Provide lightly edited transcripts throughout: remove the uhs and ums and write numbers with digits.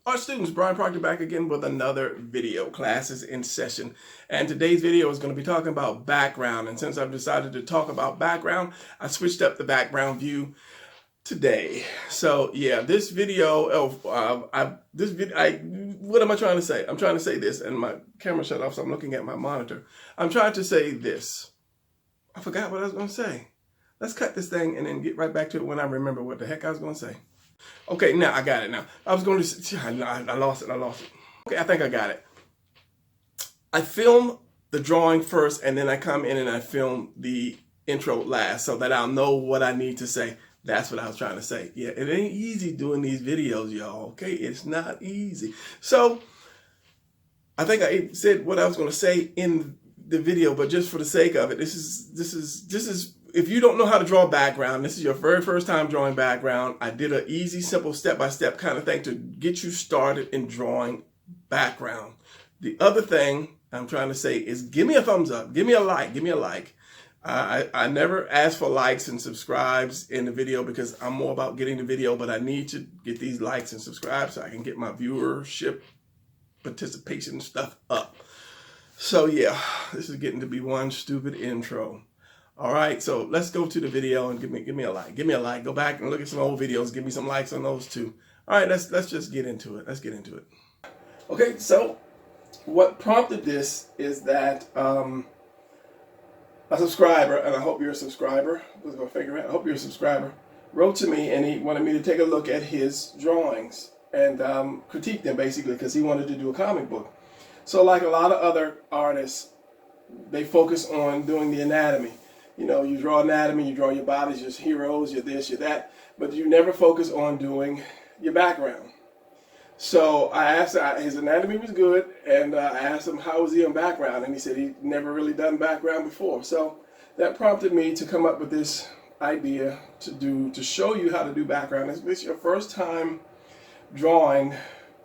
Our students, Brian Proctor back again with another video. Classes in session. And today's video is going to be talking about background. And since I've decided to talk about background, I switched up the background view today. So yeah, this video, what am I trying to say? I'm trying to say this, and my camera shut off, so I'm looking at my monitor. I'm trying to say this. I forgot what I was going to say. Let's cut this thing and then get right back to it when I remember what the heck I was going to say. Okay, now I got it now. I was going to, I lost it. Okay, I think I got it. I film the drawing first, and then I come in and I film the intro last so that I'll know what I need to say. That's what I was trying to say. Yeah, it ain't easy doing these videos, y'all, okay? It's not easy. So, I think I said what I was going to say in the video, but just for the sake of it, this is if you don't know how to draw background, this is your very first time drawing background. I did an easy, simple, step-by-step kind of thing to get you started in drawing background. The other thing I'm trying to say is give me a thumbs up, give me a like. I never ask for likes and subscribes in the video because I'm more about getting the video, but I need to get these likes and subscribes so I can get my viewership, participation stuff up. So yeah, this is getting to be one stupid intro. All right, so let's go to the video and give me a like. Give me a like. Go back and look at some old videos. Give me some likes on those too. All right, let's just get into it. Let's get into it. Okay, so what prompted this is that a subscriber, and I hope you're a subscriber. Let's go figure it out. I hope you're a subscriber. Wrote to me and he wanted me to take a look at his drawings and critique them basically because he wanted to do a comic book. So like a lot of other artists, they focus on doing the anatomy. You know, you draw anatomy, you draw your bodies, your heroes, your this, your that, but you never focus on doing your background. So I asked, his anatomy was good, and I asked him how was he on background, and he said he'd never really done background before. So that prompted me to come up with this idea to show you how to do background. If it's your first time drawing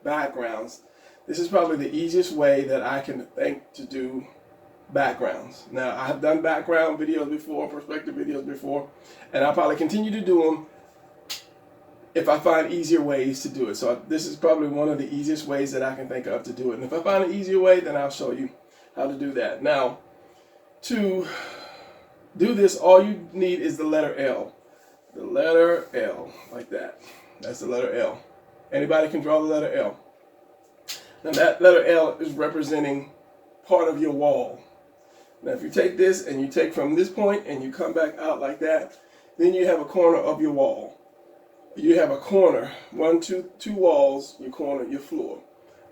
backgrounds, this is probably the easiest way that I can think to do backgrounds. Now, I have done background videos before, perspective videos before, and I'll probably continue to do them if I find easier ways to do it. So this is probably one of the easiest ways that I can think of to do it. And if I find an easier way, then I'll show you how to do that. Now, to do this, all you need is the letter L. The letter L, like that. That's the letter L. Anybody can draw the letter L. Now that letter L is representing part of your wall. Now if you take this and you take from this point and you come back out like that, then you have a corner of your wall. You have a corner, two walls, your corner, your floor.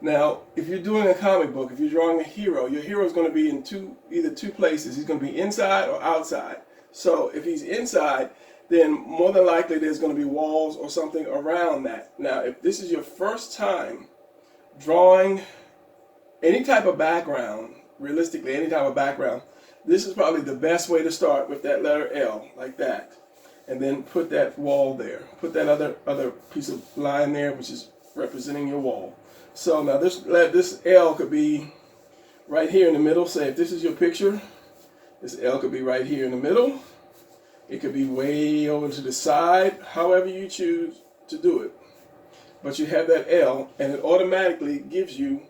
Now if you're doing a comic book, if you're drawing a hero, your hero is going to be in either two places. He's going to be inside or outside. So if he's inside, then more than likely there's going to be walls or something around that. Now if this is your first time drawing any type of background, realistically any type of background, this is probably the best way to start with that letter L, like that. And then put that wall there. Put that other piece of line there, which is representing your wall. So now this L could be right here in the middle. Say if this is your picture, this L could be right here in the middle. It could be way over to the side, however you choose to do it. But you have that L, and it automatically gives you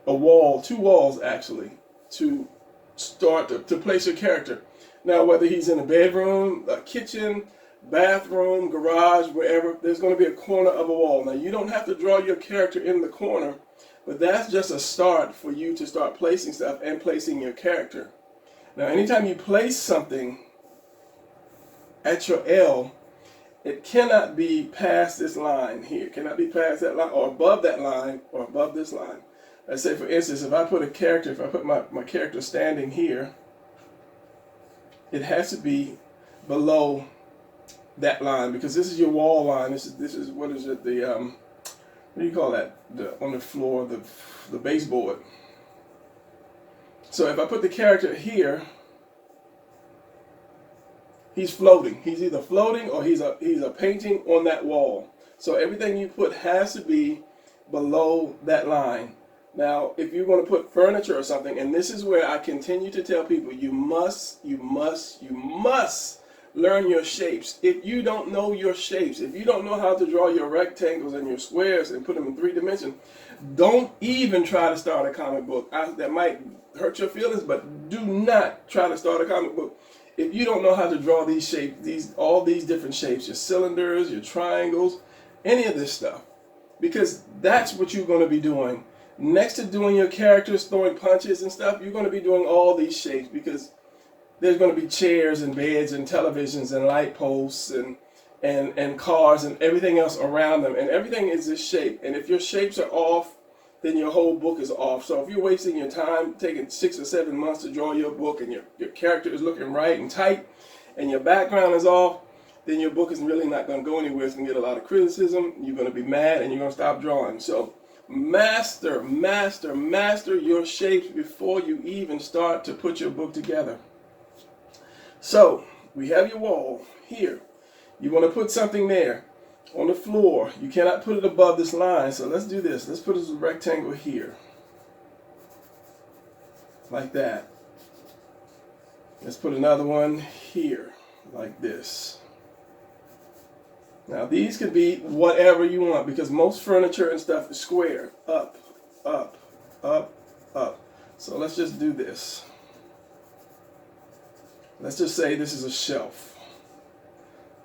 a wall, two walls actually, to start to place your character. Now whether he's in a bedroom, a kitchen, bathroom, garage, wherever, there's going to be a corner of a wall. Now you don't have to draw your character in the corner, but that's just a start for you to start placing stuff and placing your character. Now anytime you place something at your L, it cannot be past this line here. It cannot be past that line or above that line or above this line. Let's say for instance, if I put my character standing here, it has to be below that line because this is your wall line. This is what is it? The what do you call that? On the floor, the baseboard. So if I put the character here, he's floating. He's either floating or he's a painting on that wall. So everything you put has to be below that line. Now, if you're going to put furniture or something, and this is where I continue to tell people, you must learn your shapes. If you don't know your shapes, if you don't know how to draw your rectangles and your squares and put them in 3 dimensions, don't even try to start a comic book. That might hurt your feelings, but do not try to start a comic book if you don't know how to draw these shapes, all these different shapes, your cylinders, your triangles, any of this stuff. Because that's what you're going to be doing. Next to doing your characters, throwing punches and stuff, you're going to be doing all these shapes, because there's going to be chairs and beds and televisions and light posts and cars and everything else around them. And everything is this shape. And if your shapes are off, then your whole book is off. So if you're wasting your time, taking 6 or 7 months to draw your book, and your character is looking right and tight, and your background is off, then your book is really not going to go anywhere. It's going to get a lot of criticism. You're going to be mad, and you're going to stop drawing. So master your shapes before you even start to put your book together. So we have your wall here. You want to put something there on the floor. You cannot put it above this line. So let's do this. Let's put a rectangle here, like that. Let's put another one here, like this. Now these could be whatever you want, because most furniture and stuff is square. Up, up, up, up. So let's just do this. Let's just say this is a shelf.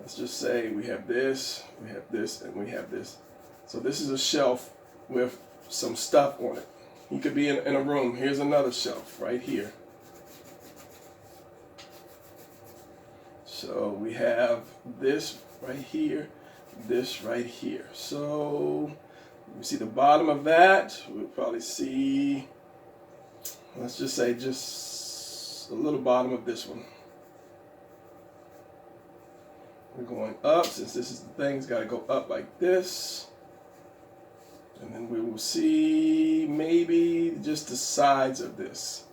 Let's just say we have this, and we have this. So this is a shelf with some stuff on it. You could be in a room. Here's another shelf right here. So we have this right here, this right here. So we see the bottom of that. We'll probably see, let's just say just a little bottom of this one. We're going up, since this is the thing, it's got to go up like this. And then we will see maybe just the sides of this.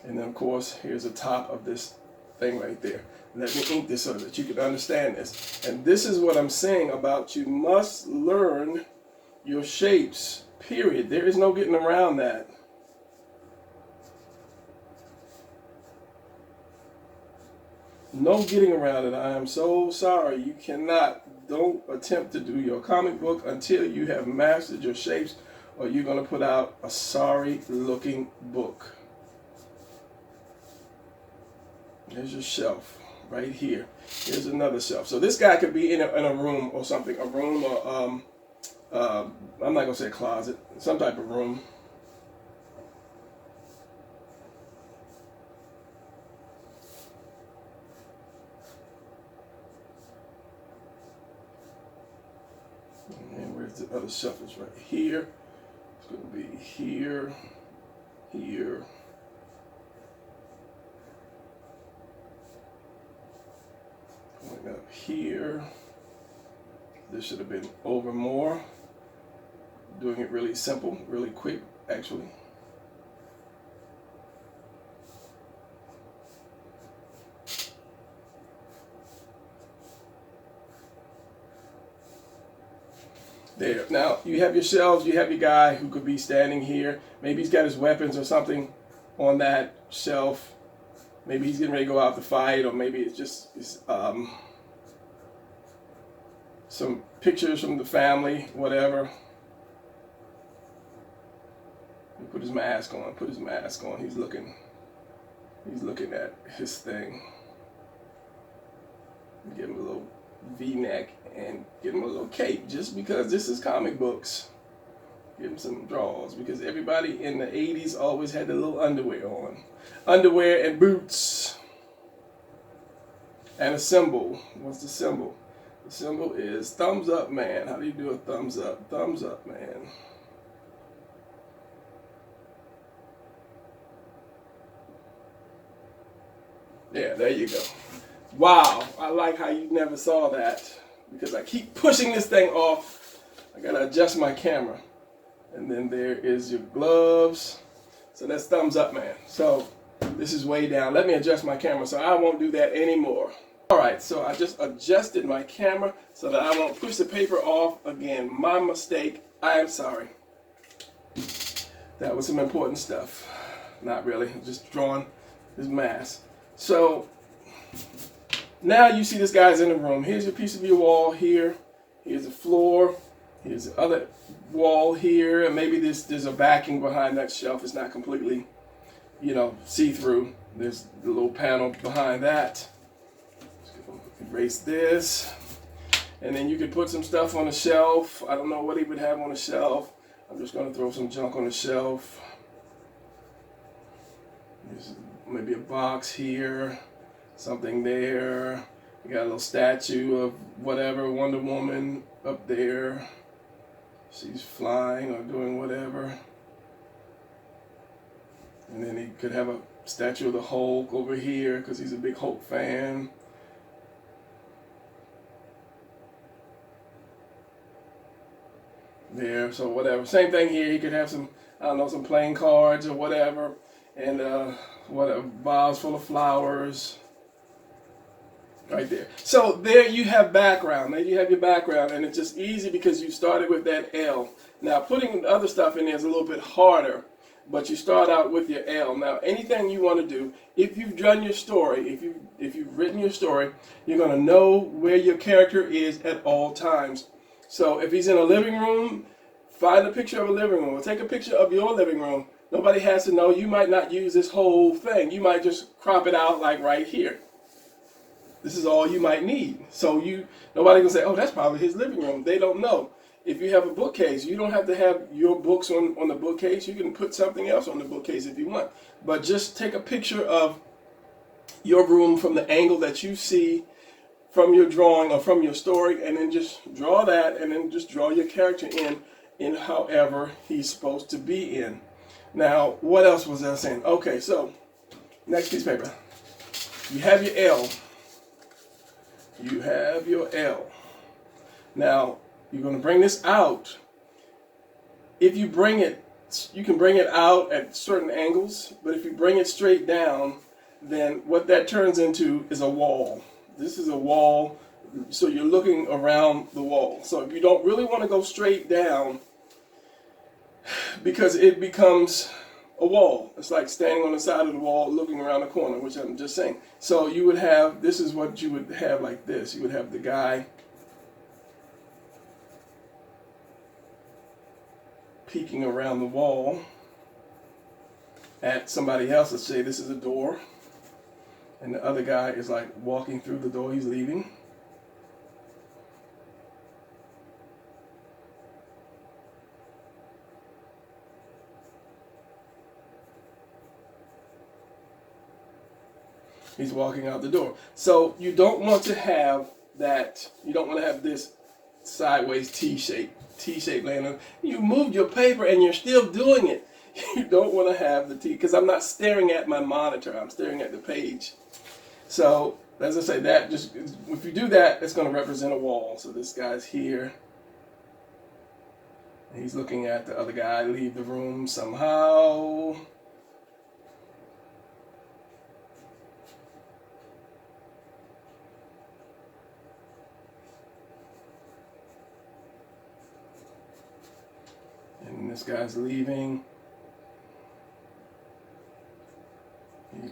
And then of course, here's the top of this thing right there. Let me ink this so that you can understand this. And this is what I'm saying about you must learn your shapes, period. There is no getting around that. No getting around it. I am so sorry. You cannot. Don't attempt to do your comic book until you have mastered your shapes, or you're going to put out a sorry looking book. There's your shelf right here. Here's another shelf. So this guy could be in a room or something. A room, or I'm not going to say a closet. Some type of room. And where's the other shelf? Is right here. It's going to be here, here. Going up here. This should have been over more. Doing it really simple, really quick, actually. There. Now, you have your shelves, you have your guy who could be standing here. Maybe he's got his weapons or something on that shelf. Maybe he's getting ready to go out to fight, or maybe it's just some pictures from the family, whatever. He put his mask on, He's looking at his thing. Give him a little V-neck and give him a little cape, just because this is comic books. Give him some drawers, because everybody in the 80s always had the little underwear on. Underwear and boots. And a symbol. What's the symbol? The symbol is thumbs up, man. How do you do a thumbs up? Thumbs up, man. Yeah, there you go. Wow, I like how you never saw that, because I keep pushing this thing off. I gotta adjust my camera. And then there is your gloves. So that's thumbs up, man. So this is way down. Let me adjust my camera so I won't do that anymore. All right, so I just adjusted my camera so that I won't push the paper off again. My mistake. I am sorry. That was some important stuff. Not really, just drawing this mask. So Now you see this guy's in the room. Here's your piece of your wall here. Here's the floor. Here's the other wall here. And maybe there's a backing behind that shelf. It's not completely, see-through. There's the little panel behind that. Erase this. And then you could put some stuff on the shelf. I don't know what he would have on the shelf. I'm just going to throw some junk on the shelf. There's maybe a box here. Something there. You got a little statue of whatever, Wonder Woman up there. She's flying or doing whatever. And then he could have a statue of the Hulk over here because he's a big Hulk fan. There, so whatever. Same thing here. He could have some, I don't know, some playing cards or whatever. And whatever, vase full of flowers. Right there. So there you have background. There you have your background, and it's just easy because you started with that L. Now putting other stuff in there is a little bit harder, but you start out with your L. Now anything you want to do, if you've done your story, if you've written your story, you're going to know where your character is at all times. So if he's in a living room, find a picture of a living room, or take a picture of your living room. Nobody has to know. You might not use this whole thing. You might just crop it out like right here. This is all you might need. So nobody can say, oh, that's probably his living room. They don't know. If you have a bookcase, you don't have to have your books on the bookcase. You can put something else on the bookcase if you want. But just take a picture of your room from the angle that you see from your drawing or from your story, and then just draw that, and then just draw your character in however he's supposed to be in. Now, what else was I saying? Okay, so next piece of paper. You have your L. You have your L. Now, you're going to bring this out. If you bring it, you can bring it out at certain angles, but if you bring it straight down, then what that turns into is a wall. This is a wall, so you're looking around the wall. So if you don't really want to go straight down, because it becomes a wall. It's like standing on the side of the wall looking around the corner, which I'm just saying. So you would have, this is what you would have like this. You would have the guy peeking around the wall at somebody else. Let's say this is a door, and the other guy is like walking through the door he's leaving. He's walking out the door. So you don't want to have that, you don't want to have this sideways T-shape laying on. You moved your paper and you're still doing it. You don't want to have the T, because I'm not staring at my monitor, I'm staring at the page. So, as I say, that just, if you do that, it's going to represent a wall. So this guy's here. He's looking at the other guy leave the room somehow. And this guy's leaving.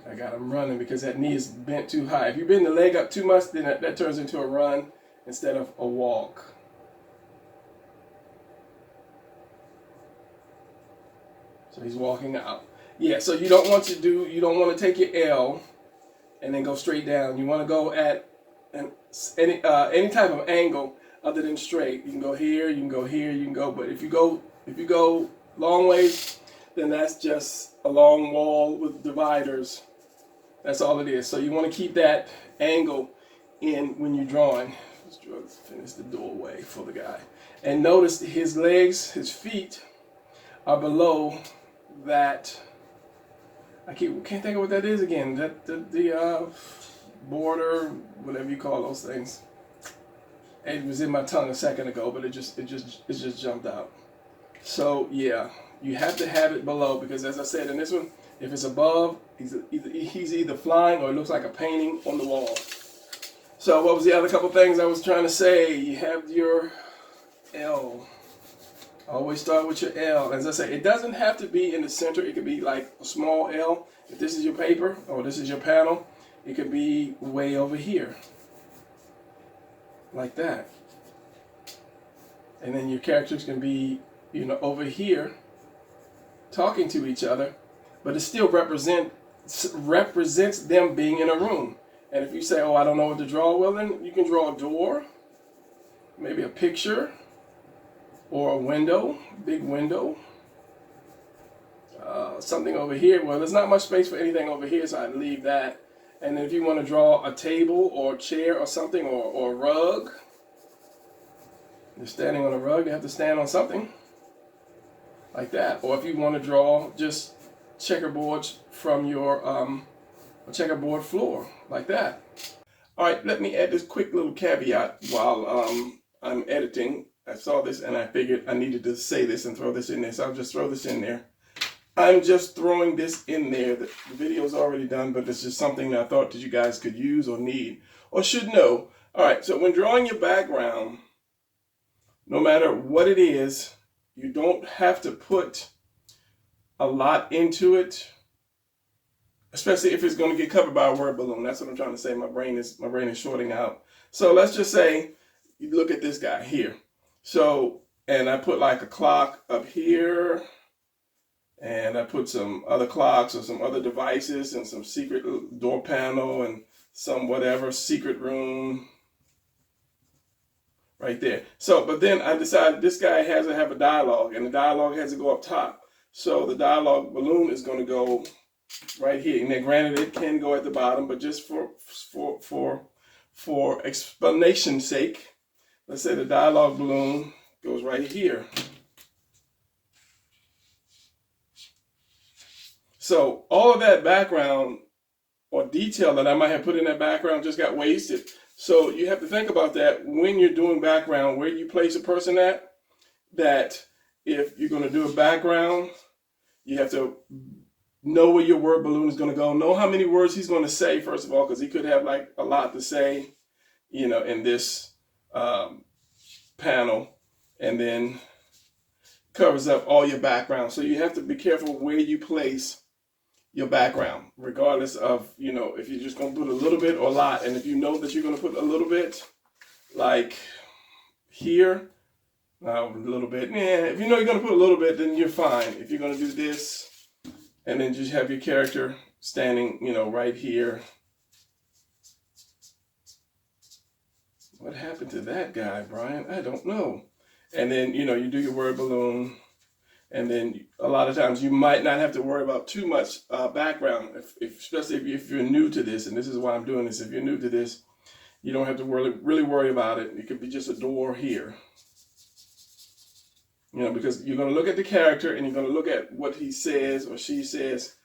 I got him running because that knee is bent too high. If you bend the leg up too much, then that turns into a run instead of a walk. So he's walking out. Yeah, so you don't want to take your L and then go straight down. You want to go at any type of angle other than straight. You can go here, you can go here, you can go, but if you go long ways, then that's just a long wall with dividers. That's all it is. So you want to keep that angle in when you're drawing. Let's finish the doorway for the guy. And notice his legs, his feet are below that. I can't think of what that is again. The border, whatever you call those things. It was in my tongue a second ago, but it just jumped out. So yeah, you have to have it below, because as I said in this one, if it's above, he's either flying or it looks like a painting on the wall. So what was the other couple things I was trying to say? You have your L. Always start with your L. As I say, it doesn't have to be in the center. It could be like a small L. If this is your paper or this is your panel, it could be way over here. like that. And then your characters can be, over here talking to each other, but it still represents them being in a room. And if you say, oh, I don't know what to draw, well, then you can draw a door, maybe a picture, or a window, big window. Something over here. Well, there's not much space for anything over here, so I'd leave that. And then if you want to draw a table or a chair or something, or a rug, you're standing on a rug, you have to stand on something like that. Or if you want to draw just checkerboards from your checkerboard floor, like that. All right, let me add this quick little caveat while I'm editing. I saw this and I figured I needed to say this and throw this in there, so I'll just throw this in there. I'm just throwing this in there. The video is already done, but this is something that I thought that you guys could use or need or should know. All right, so when drawing your background, no matter what it is, you don't have to put a lot into it, especially if it's going to get covered by a word balloon. That's what I'm trying to say. My brain is shorting out. So let's just say you look at this guy here. So, and I put like a clock up here, and I put some other clocks or some other devices and some secret door panel and some whatever secret room right there. So, but then I decided this guy has to have a dialogue, and the dialogue has to go up top. So the dialogue balloon is going to go right here. Now, granted, it can go at the bottom, but just for explanation's sake, let's say the dialogue balloon goes right here. So all of that background or detail that I might have put in that background just got wasted. So you have to think about that when you're doing background, where you place a person at, that if you're going to do a background, you have to know where your word balloon is going to go. Know how many words he's going to say, first of all, because he could have like a lot to say, in this panel, and then covers up all your background. So you have to be careful where you place your background, regardless of, if you're just going to put a little bit or a lot. And if you know that you're going to put a little bit, like here, a little bit, if you know you're going to put a little bit, then you're fine. If you're going to do this, and then just have your character standing, right here. What happened to that guy, Brian? I don't know. And then, you do your word balloon. And then a lot of times you might not have to worry about too much background, especially if you're new to this. And this is why I'm doing this. If you're new to this, you don't have to really worry about it. It could be just a door here. Because you're going to look at the character and you're going to look at what he says or she says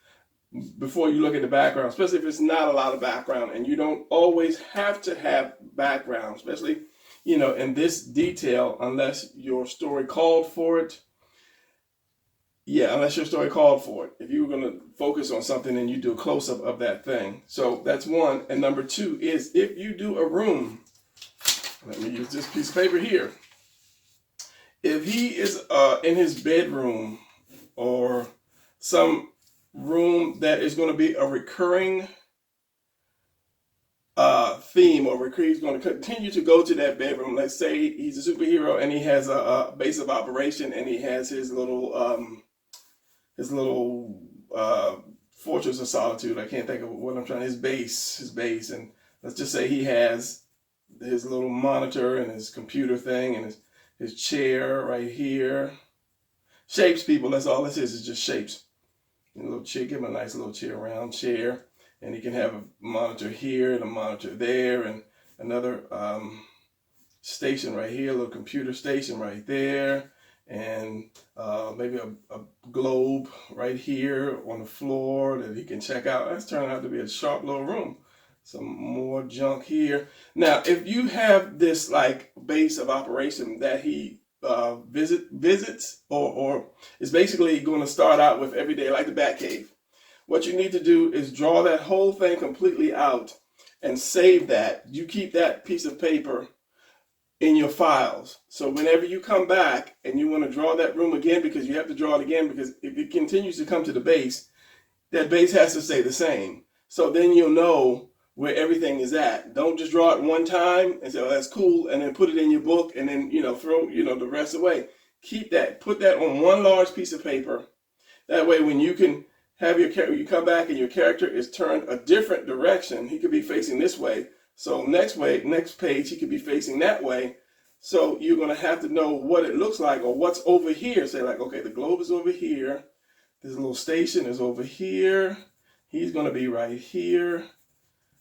before you look at the background, especially if it's not a lot of background. And you don't always have to have background, especially, in this detail, unless your story called for it. Yeah, unless your story called for it. If you were going to focus on something and you do a close-up of that thing. So that's one. And number two is if you do a room, let me use this piece of paper here. If he is in his bedroom or some room that is going to be a recurring theme, or he's going to continue to go to that bedroom. Let's say he's a superhero and he has a base of operation and he has his little fortress of solitude. I can't think of what I'm trying. His base, and let's just say he has his little monitor and his computer thing and his chair right here. Shapes, people. That's all this is just shapes. And a little chair. Give him a nice little chair, round chair, and he can have a monitor here and a monitor there, and another station right here, a little computer station right there. And maybe a globe right here on the floor that he can check out. That's turning out to be a sharp little room. Some more junk here. Now, if you have this like base of operation that he visits or is basically going to start out with every day, like the Batcave, what you need to do is draw that whole thing completely out and save that. You keep that piece of paper in your files. So whenever you come back and you want to draw that room again, because you have to draw it again, because if it continues to come to the base, that base has to stay the same. So then you'll know where everything is at. Don't just draw it one time and say, oh, that's cool, and then put it in your book and then, throw, the rest away. Keep that. Put that on one large piece of paper. That way, when you can have you come back and your character is turned a different direction, he could be facing this way. So next page, he could be facing that way. So you're going to have to know what it looks like or what's over here. Say like, okay, the globe is over here. This little station is over here. He's going to be right here.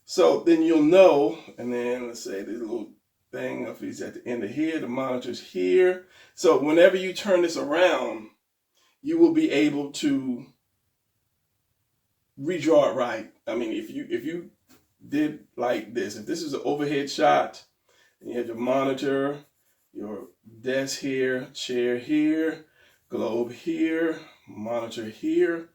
So then you'll know, and then let's say this little thing, if he's at the end of here, the monitor's here. So whenever you turn this around, you will be able to redraw it right. I mean, if you did like this, if this is an overhead shot, and you have your monitor, your desk here, chair here, globe here, monitor here,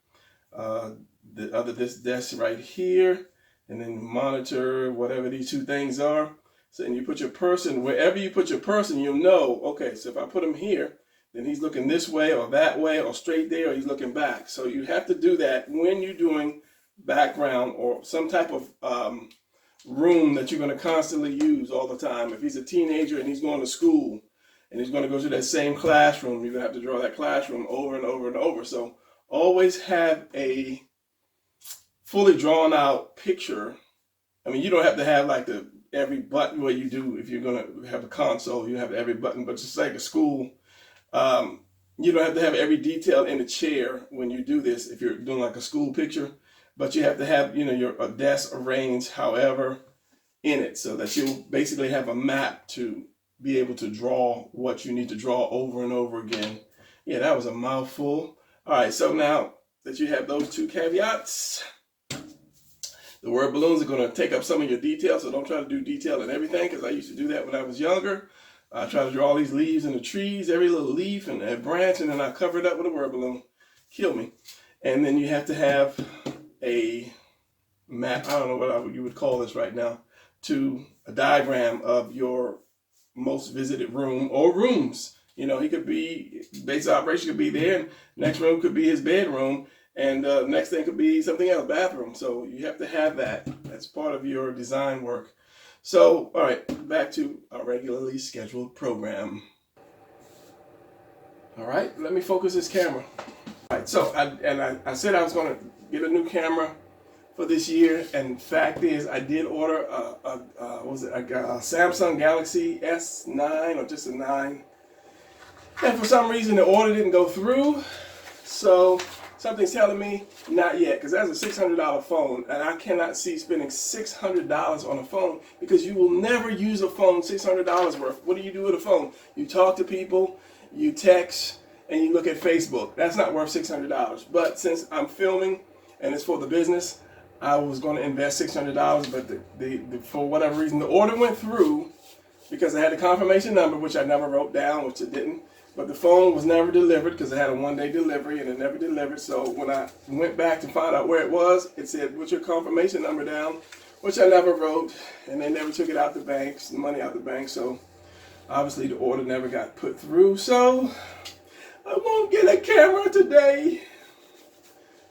this desk right here, and then monitor, whatever these two things are. So, and you put your person, wherever you put your person, you'll know, okay, so if I put him here, then he's looking this way or that way or straight there, or he's looking back. So you have to do that when you're doing background or some type of room that you're going to constantly use all the time. If he's a teenager and he's going to school and he's going to go to that same classroom, you're going to have to draw that classroom over and over and over. So always have a fully drawn out picture. I mean, you don't have to have like every button where you do, if you're going to have a console, you have every button, but just like a school, you don't have to have every detail in the chair when you do this if you're doing like a school picture, but you have to have, your desk arranged however in it so that you'll basically have a map to be able to draw what you need to draw over and over again. Yeah, that was a mouthful. All right, so now that you have those two caveats, the word balloons are going to take up some of your details, so don't try to do detail in everything, because I used to do that when I was younger. I try to draw all these leaves in the trees, every little leaf and a branch, and then I cover it up with a word balloon. Kill me. And then you have to have a map, I don't know what you would call this right now, to a diagram of your most visited room or rooms. He could be, base of operation could be there, and next room could be his bedroom, and next thing could be something else, bathroom. So you have to have that. That's part of your design work. So, all right, back to our regularly scheduled program. All right, let me focus this camera. All right, so I said I was going to get a new camera for this year, and fact is, I did order a Samsung Galaxy S9 or just a 9, and for some reason the order didn't go through. So something's telling me not yet, because that's a $600 phone, and I cannot see spending $600 on a phone, because you will never use a phone $600 worth. What do you do with a phone? You talk to people, you text, and you look at Facebook. That's not worth $600. But since I'm filming and it's for the business, I was going to invest $600, but for whatever reason the order went through, because I had the confirmation number, which I never wrote down, which it didn't. But the phone was never delivered, because I had a one-day delivery and it never delivered. So when I went back to find out where it was, it said, "Put your confirmation number down," which I never wrote, and they never took it out the bank, the money out the bank. So obviously the order never got put through. So I won't get a camera today.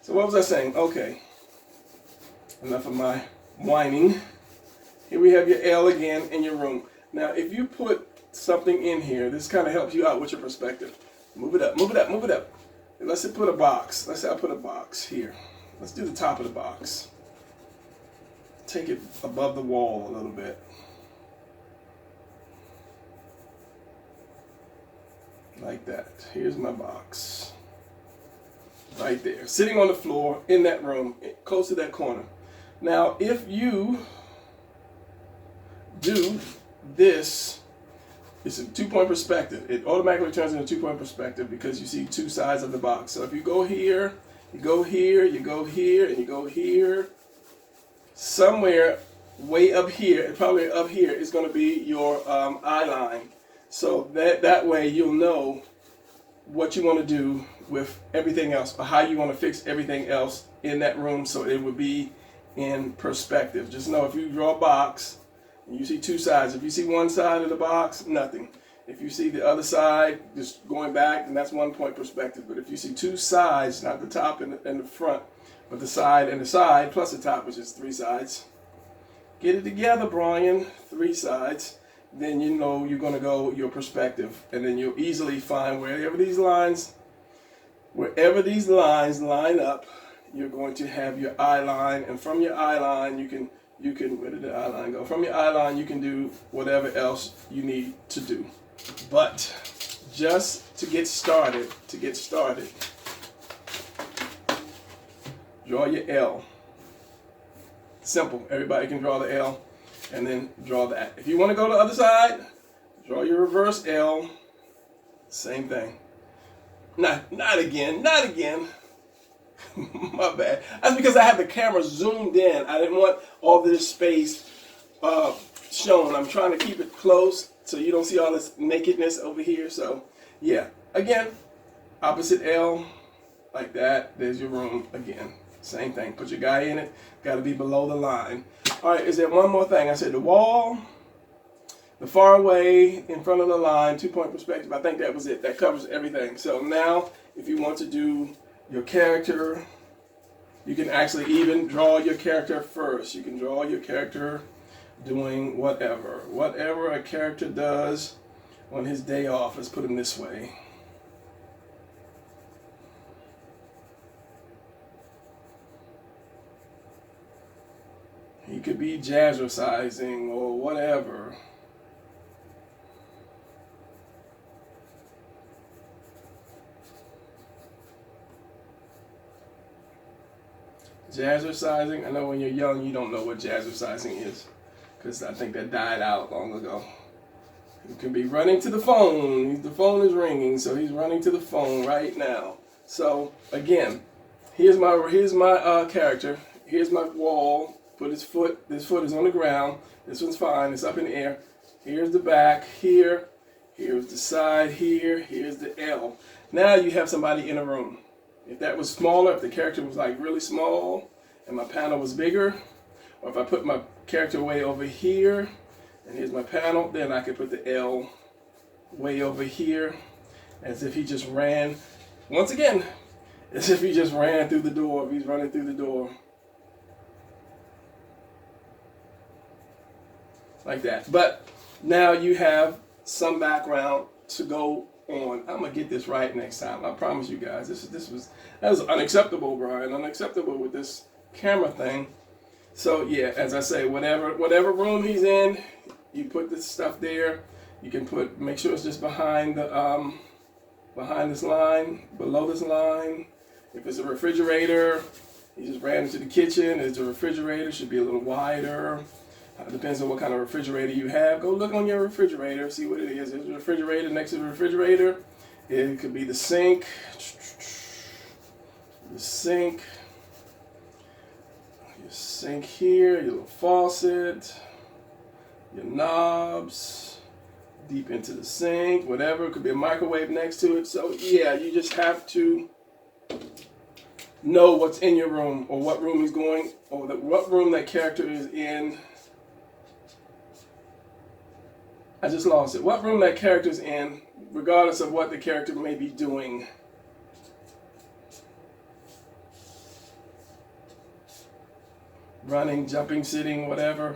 So what was I saying? Okay, enough of my whining. Here we have your L again in your room. Now if you put something in here, this kind of helps you out with your perspective. Move it up, move it up, move it up. And let's say put a box. Let's say I put a box here. Let's do the top of the box. Take it above the wall a little bit. Like that. Here's my box. Right there. Sitting on the floor in that room, close to that corner. Now, if you do this, it's a 2-point perspective. It automatically turns into a 2-point perspective because you see two sides of the box. So if you go here, you go here, you go here, and you go here, somewhere way up here, probably up here, is going to be your eye line. So that way you'll know what you want to do with everything else, or how you want to fix everything else in that room so it would be in perspective. Just know if you draw a box, you see two sides. If you see one side of the box, nothing. If you see the other side, just going back, then that's 1-point perspective. But if you see two sides, not the top and the front, but the side and the side, plus the top, which is 3 sides, Get it together, Brian. 3 sides. Then you know you're going to go your perspective. And then you'll easily find wherever these lines line up, you're going to have your eye line. And from your eye line, you can, where did the eye line go? From your eye line, you can do whatever else you need to do. But just to get started, draw your L. Simple. Everybody can draw the L and then draw that. If you want to go to the other side, draw your reverse L. Same thing. Not again. My bad. That's because I have the camera zoomed in. I didn't want all this space shown. I'm trying to keep it close so you don't see all this nakedness over here. So yeah, again, opposite L, like that. There's your room again. Same thing. Put your guy in it. Got to be below the line. All right, is there one more thing? I said the wall, the far away, in front of the line, 2-point perspective. I think that was it. That covers everything. So now, if you want to do your character, you can actually even draw your character first. You can draw your character doing whatever. Whatever a character does on his day off. Let's put him this way. He could be jazzercising or whatever. Jazzercising, I know when you're young you don't know what jazzercising is, because I think that died out long ago. You can be running to the phone. The phone is ringing, so he's running to the phone right now. So again, here's my character. Here's my wall. Put his foot. This foot is on the ground. This one's fine. It's up in the air. Here's the back. Here. Here's the side. Here. Here's the L. Now you have somebody in a room. If that was smaller, if the character was like really small and my panel was bigger, or if I put my character way over here and here's my panel, then I could put the L way over here as if he just ran, once again, as if he just ran through the door, if he's running through the door. Like that. But now you have some background to go on. I'm gonna get this right next time. I promise you guys. That was unacceptable, Brian. Unacceptable with this camera thing. So yeah, as I say, whatever room he's in, you put this stuff there. You can make sure it's just behind the behind this line, below this line. If it's a refrigerator, he just ran into the kitchen. It's a refrigerator, should be a little wider. Depends on what kind of refrigerator you have. Go look on your refrigerator, see what it is. There's a refrigerator next to the refrigerator. It could be the sink. The sink. Your sink here, your little faucet, your knobs, deep into the sink, whatever. It could be a microwave next to it. So yeah, you just have to know what's in your room, or what room he's going, or what room that character is in. I just lost it. What room that character's in, regardless of what the character may be doing. Running, jumping, sitting, whatever.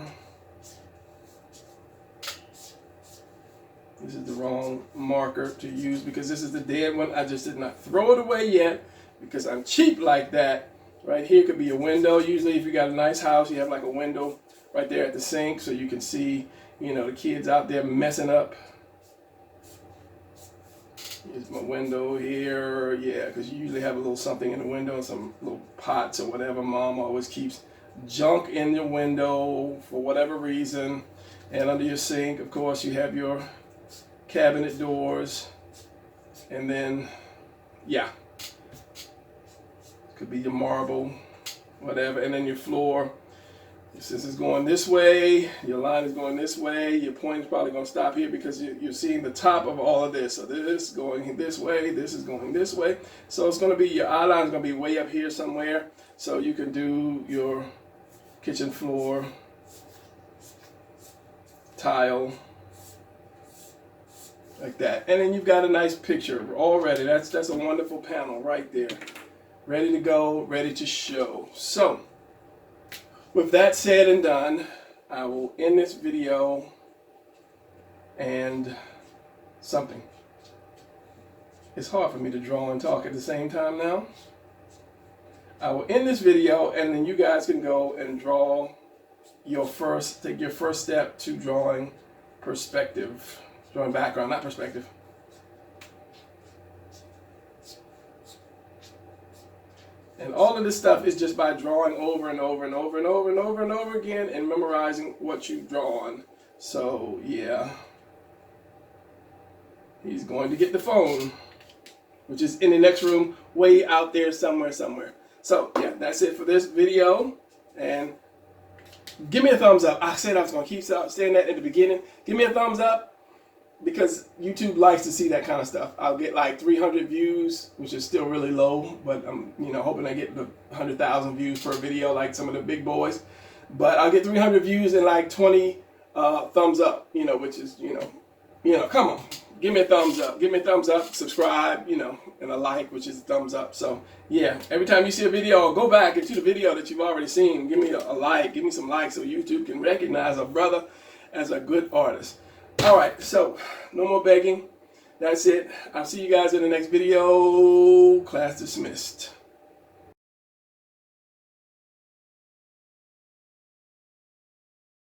This is the wrong marker to use because this is the dead one. I just did not throw it away yet because I'm cheap like that. Right here could be a window. Usually if you got a nice house, you have like a window right there at the sink so you can see, you know, the kids out there messing up. Here's my window here. Yeah, because you usually have a little something in the window, some little pots or whatever. Mom always keeps junk in your window for whatever reason. And under your sink, of course, you have your cabinet doors. And then, yeah, could be your marble, whatever. And then your floor. Since it's going this way, your line is going this way, your point is probably going to stop here because you're seeing the top of all of this. So this is going this way, this is going this way. So it's going to be, your eye line is going to be way up here somewhere. So you can do your kitchen floor, tile, like that. And then you've got a nice picture already. That's a wonderful panel right there. Ready to go, ready to show. So, with that said and done, I will end this video and something. It's hard for me to draw and talk at the same time now. I will end this video, and then you guys can go and draw take your first step to drawing perspective. Drawing background, not perspective. And all of this stuff is just by drawing over and over and over and over and over and over again and memorizing what you've drawn. So, yeah. He's going to get the phone, which is in the next room, way out there somewhere. So, yeah, that's it for this video. And give me a thumbs up. I said I was going to keep saying that at the beginning. Give me a thumbs up, because YouTube likes to see that kind of stuff. I'll get like 300 views, which is still really low, but I'm hoping I get the 100,000 views per video like some of the big boys. But I'll get 300 views and like 20 thumbs up, which is, come on. Give me a thumbs up. Give me a thumbs up. Subscribe, and a like, which is a thumbs up. So, yeah, every time you see a video, go back into the video that you've already seen. Give me a like. Give me some likes so YouTube can recognize a brother as a good artist. All right, so no more begging. That's it. I'll see you guys in the next video. Class dismissed.